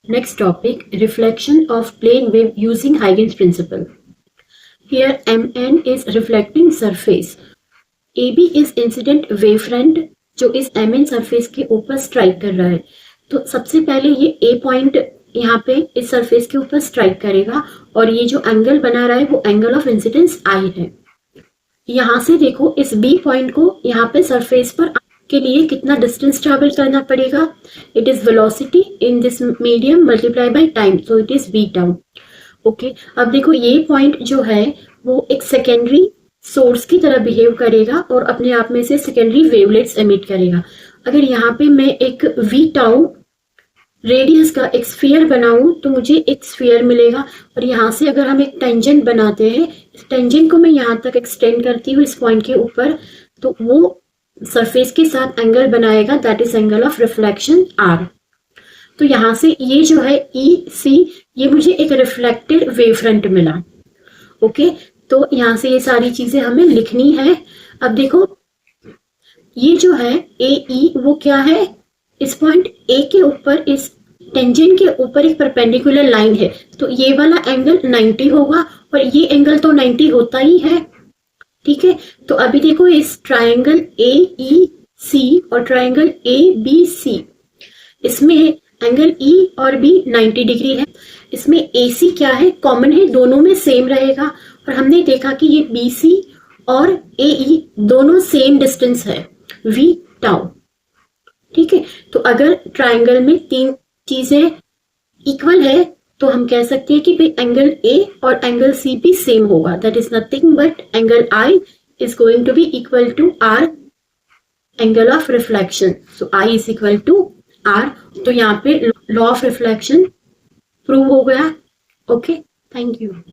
Next topic, reflection of plane wave using Huygens principle. Here Mn is reflecting surface. AB is incident wavefront जो इस Mn surface के ऊपर strike कर रहा है. तो सबसे पहले ये A पॉइंट यहाँ पे इस सरफेस के ऊपर स्ट्राइक करेगा और ये जो एंगल बना रहा है वो एंगल ऑफ इंसिडेंस I है. यहाँ से देखो इस B पॉइंट को यहाँ पे सरफेस पर के लिए कितना डिस्टेंस ट्रेवल करना पड़ेगा. It is velocity in this medium multiply by time, so it is v tau. Okay, अब देखो ये पॉइंट जो है वो एक सेकेंडरी सोर्स की तरह बिहेव करेगा और अपने आप में से सेकेंडरी वेवलेट्स एमिट करेगा. अगर यहाँ पे मैं एक v टाउ रेडियस का एक स्फीयर बनाऊं तो मुझे एक स्फीयर मिलेगा. और यहाँ से अगर हम एक टेंजेंट बनाते हैं, इस टेंजेंट को मैं यहाँ तक एक्सटेंड करती हूँ इस पॉइंट के ऊपर, तो वो सरफेस के साथ एंगल बनाएगा, that is angle of reflection R. तो यहाँ से ये जो है EC, ये मुझे एक रिफ्लेक्टेड वेव फ्रंट मिला. ओके, तो यहाँ से ये सारी चीजें हमें लिखनी है. अब देखो ये जो है AE वो क्या है, इस पॉइंट A के ऊपर इस टेंजेंट के ऊपर एक परपेंडिकुलर लाइन है, तो ये वाला एंगल 90 होगा और ये एंगल तो 90 होता ही है. ठीक है, तो अभी देखो इस ट्रायंगल AEC और ट्रायंगल ABC, इसमें एंगल E और B 90 डिग्री है. इसमें AC क्या है, कॉमन है, दोनों में सेम रहेगा. और हमने देखा कि ये BC और AE दोनों सेम डिस्टेंस है, v टाउ. ठीक है, तो अगर ट्रायंगल में तीन चीजें इक्वल है तो हम कह सकते हैं कि भाई एंगल A और एंगल C भी सेम होगा. That is nothing but angle I is going to be equal to R angle of reflection. So I is equal to R. तो यहाँ पे लॉ ऑफ रिफ्लेक्शन प्रूव हो गया. Okay, thank you.